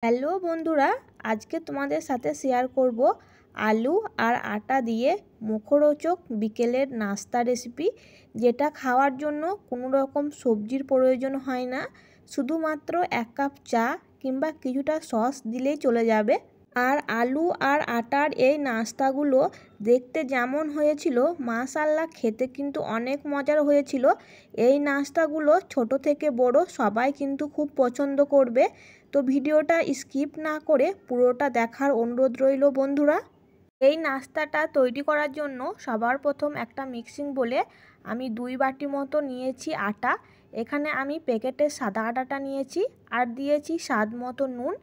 Hello বন্ধুরা, আজকে তোমাদের সাথে শেয়ার করব আলু আর আটা দিয়ে মুখরোচক বিকেলের নাস্তা রেসিপি, যেটা খাওয়ার জন্য কোনো রকম সবজির প্রয়োজন হয় না। শুধুমাত্র 1 কাপ চা কিংবা কিছুটা সস দিলেই চলে যাবে। আর আলু আর আটার এই নাস্তাগুলো দেখতে যেমন হয়েছিল, মাশাআল্লাহ খেতে কিন্তু অনেক মজার হয়েছিল। এই নাস্তাগুলো ছোট থেকে বড় সবাই কিন্তু খুব পছন্দ করবে। তো ভিডিওটা স্কিপ না করে পুরোটা দেখার অনুরোধ রইল বন্ধুরা। এই নাস্তাটা তৈরি করার জন্য সবার প্রথম একটা মিক্সিং বলে আমি 2 বাটি মতো নিয়েছি আটা। এখানে আমি প্যাকেটের সাদা আটাটা নিয়েছি, আর দিয়েছি স্বাদ মতো নুন,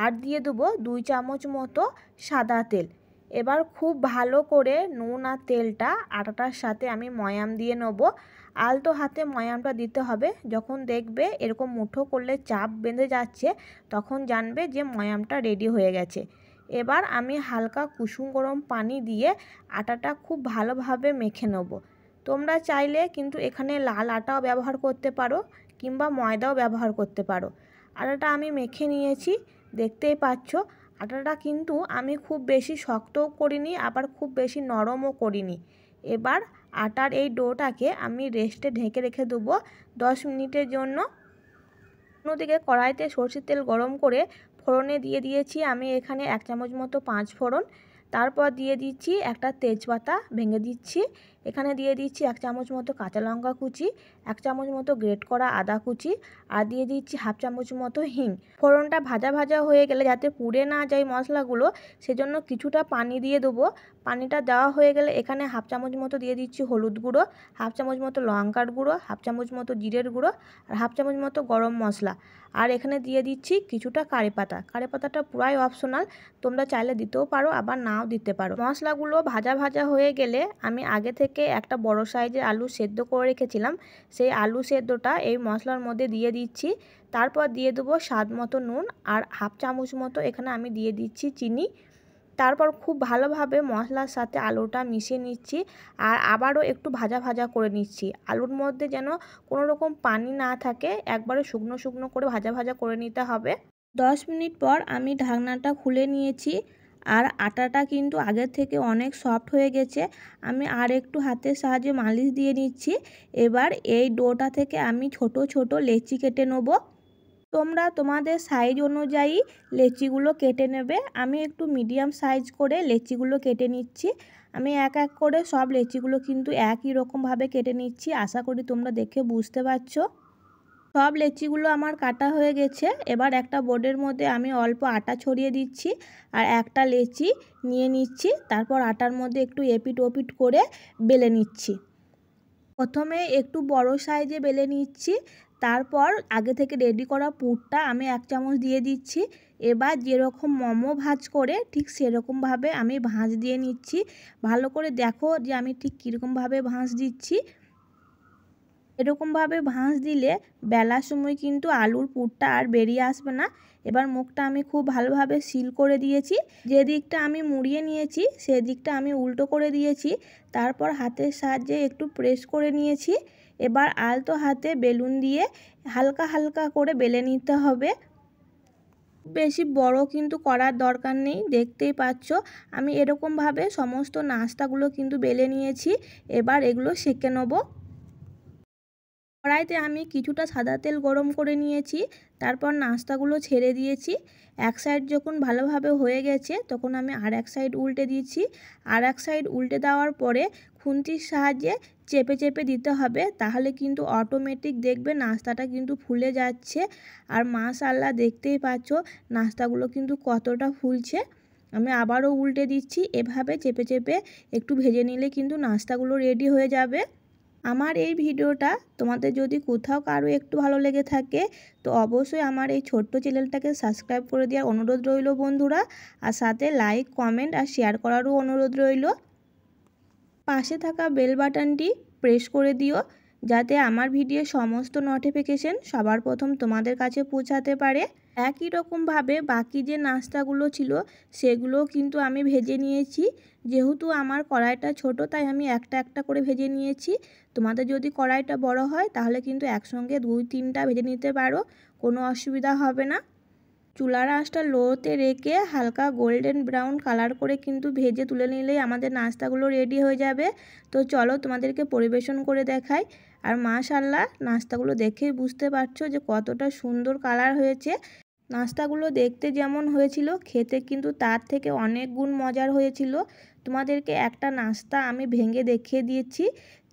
আর দিয়ে দেবো 2 চামচ মতো সাদা তেল। এবার খুব ভালো করে নুন আর তেলটা আটাটার সাথে আমি ময়াম দিয়ে নেব। আলতো হাতে ময়ামটা দিতে হবে। যখন দেখবে এরকম মুঠো করলে চাপ বেঁধে যাচ্ছে, তখন জানবে যে ময়ামটা রেডি হয়ে গেছে। এবার আমি হালকা কুসুম গরম পানি দিয়ে আটাটা খুব ভালোভাবে মেখে নেব। তোমরা চাইলে কিন্তু এখানে লাল আটাও ব্যবহার করতে পারো কিংবা ময়দাও ব্যবহার করতে পারো। আটাটা আমি মেখে নিয়েছি, দেখতেই পাচ্ছ। আটাটা কিন্তু আমি খুব বেশি শক্তও করিনি, আবার খুব বেশি নরমও করিনি। এবার আটার এই ডোটাকে আমি রেস্টে ঢেকে রেখে দেবো 10 মিনিটের জন্য। অন্যদিকে কড়াইতে সরষের তেল গরম করে ফোড়নে দিয়ে দিয়েছি আমি এখানে 1 চামচ মতো 5 ফোড়ন। তারপর দিয়ে দিচ্ছি একটা তেজপাতা ভেঙে দিচ্ছি। এখানে দিয়ে দিচ্ছি 1 চামচ মতো কাঁচা লঙ্কা কুচি, 1 চামচ মতো গ্রেট করা আদা কুচি, আর দিয়ে দিচ্ছি হাফ চামচ মতো হিং। ফোড়নটা ভাজা ভাজা হয়ে গেলে যাতে পুড়ে না যায় মশলাগুলো, সেজন্য কিছুটা পানি দিয়ে দেবো। পানিটা দেওয়া হয়ে গেলে এখানে হাফ চামচ মতো দিয়ে দিচ্ছি হলুদ গুঁড়ো, হাফ চামচ মতো লঙ্কার গুঁড়ো, হাফ চামচ মতো জিরের গুঁড়ো, আর হাফ চামচ মতো গরম মশলা। আর এখানে দিয়ে দিচ্ছি কিছুটা কারি পাতা। কারি পাতাটা পুরাই অপশনাল, তোমরা চাইলে দিতেও পারো আবার নাও দিতে পারো। মশলাগুলো ভাজা ভাজা হয়ে গেলে আমি আগে থেকে একটা বড় সাইজের আলু সেদ্ধ করে রেখেছিলাম, সেই আলু সেদ্ধটা এই মশলার মধ্যে দিয়ে দিচ্ছি। তারপর দিয়ে দেবো স্বাদ মতো নুন, আর হাফ চামচ মতো এখানে আমি দিয়ে দিচ্ছি চিনি। তারপর খুব ভালোভাবে মশলার সাথে আলুটা মিশিয়ে নিচ্ছি, আর আবারও একটু ভাজা ভাজা করে নিচ্ছি। আলুর মধ্যে যেন কোনো রকম পানি না থাকে, একবারে শুকনো শুকনো করে ভাজা ভাজা করে নিতে হবে। 10 মিনিট পর আমি ঢাকনাটা খুলে নিয়েছি, আর আটাটা কিন্তু আগের থেকে অনেক সফট হয়ে গেছে। আমি আর একটু হাতের সাহায্যে মালিশ দিয়ে নিচ্ছি। এবার এই ডোটা থেকে আমি ছোট ছোট লেচি কেটে নেব। তোমরা তোমাদের সাইজ অনুযায়ী লেচিগুলো কেটে নেবে। আমি একটু মিডিয়াম সাইজ করে লেচিগুলো কেটে নিচ্ছি। আমি এক এক করে সব লেচিগুলো কিন্তু একই রকমভাবে কেটে নিচ্ছি। আশা করি তোমরা দেখে বুঝতে পারছো। সব লেচিগুলো আমার কাটা হয়ে গেছে। এবার একটা বোর্ডের মধ্যে আমি অল্প আটা ছড়িয়ে দিচ্ছি, আর একটা লেচি নিয়ে নিচ্ছি। তারপর আটার মধ্যে একটু এপিট ওপিট করে বেলে নিচ্ছি। প্রথমে একটু বড় সাইজে বেলে নিচ্ছি। তারপর আগে থেকে রেডি করা পুরটা আমি 1 চামচ দিয়ে দিচ্ছি। এবার যেরকম মোমো ভাজ করে ঠিক সেরকমভাবে আমি ভাঁজ দিয়ে নিচ্ছি। ভালো করে দেখো যে আমি ঠিক কীরকমভাবে ভাঁজ দিচ্ছি। এরকমভাবে ভাঁজ দিলে বেলার সময় কিন্তু আলুর পুরটা আর বেরিয়ে আসবে না। এবার মুখটা আমি খুব ভালোভাবে সিল করে দিয়েছি। যে দিকটা আমি মুড়িয়ে নিয়েছি সেদিকটা আমি উল্টো করে দিয়েছি। তারপর হাতের সাহায্যে একটু প্রেস করে নিয়েছি। এবার আলতো হাতে বেলুন দিয়ে হালকা হালকা করে বেলে নিতে হবে। বেশি বড় কিন্তু করার দরকার নেই, দেখতেই পাচ্ছ আমি এরকমভাবে সমস্ত নাস্তাগুলো কিন্তু বেলে নিয়েছি। এবার এগুলো সেঁকে নেবো। কড়াইতে আমি কিছুটা সাদা তেল গরম করে নিয়েছি। তারপর নাস্তাগুলো ছেড়ে দিয়েছি। এক সাইড যখন ভালোভাবে হয়ে গেছে তখন আমি আর এক সাইড উল্টে দিয়েছি। আর এক সাইড উল্টে দেওয়ার পরে খুন্তির সাহায্যে চেপে চেপে দিতে হবে, তাহলে কিন্তু অটোমেটিক দেখবে নাস্তাটা কিন্তু ফুলে যাচ্ছে। আর মাশাআল্লাহ দেখতেই পাচ্ছ নাস্তাগুলো কিন্তু কতটা ফুলছে। আমি আবারও উল্টে দিচ্ছি। এভাবে চেপে চেপে একটু ভেজে নিলে কিন্তু নাস্তাগুলো রেডি হয়ে যাবে। আমার এই ভিডিওটা তোমাদের যদি কোথাও কারো একটু ভালো লেগে থাকে, তো অবশ্যই আমার এই ছোট্ট চ্যানেলটাকে সাবস্ক্রাইব করে দেওয়ার অনুরোধ রইল বন্ধুরা। আর সাথে লাইক কমেন্ট আর শেয়ার করারও অনুরোধ রইল। পাশে থাকা বেল বাটনটি প্রেস করে দিও, যাতে আমার ভিডিওর সমস্ত নোটিফিকেশন সবার প্রথম তোমাদের কাছে পৌঁছাতে পারে। একই রকমভাবে বাকি যে নাস্তাগুলো ছিল সেগুলোও কিন্তু আমি ভেজে নিয়েছি। যেহেতু আমার কড়াইটা ছোট তাই আমি একটা একটা করে ভেজে নিয়েছি। তোমাদের যদি কড়াইটা বড় হয় তাহলে কিন্তু একসঙ্গে 2-3টা ভেজে নিতে পারো, কোনো অসুবিধা হবে না। চুলার আঁচটা লোতে রেখে হালকা গোল্ডেন ব্রাউন কালার করে কিন্তু ভেজে তুলে নিলেই আমাদের নাস্তাগুলো রেডি হয়ে যাবে। তো চলো তোমাদেরকে পরিবেশন করে দেখাই। আর মাশাআল্লাহ নাস্তাগুলো দেখেই বুঝতে পারছো যে কতটা সুন্দর কালার হয়েছে। নাস্তাগুলো দেখতে যেমন হয়েছিল খেতে কিন্তু তার থেকে অনেক গুণ মজার হয়েছিল। তোমাদেরকে একটা নাস্তা আমি ভেঙে দেখিয়ে দিয়েছি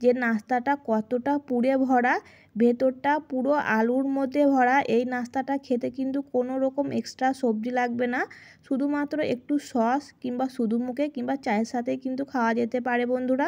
যে নাস্তাটা কতটা পুরে ভরা, ভেতরটা পুরো আলুর মধ্যে ভরা। এই নাস্তাটা খেতে কিন্তু কোনো রকম এক্সট্রা সবজি লাগবে না, শুধুমাত্র একটু সস কিংবা শুধু মুখে কিংবা চায়ের সাথে কিন্তু খাওয়া যেতে পারে বন্ধুরা।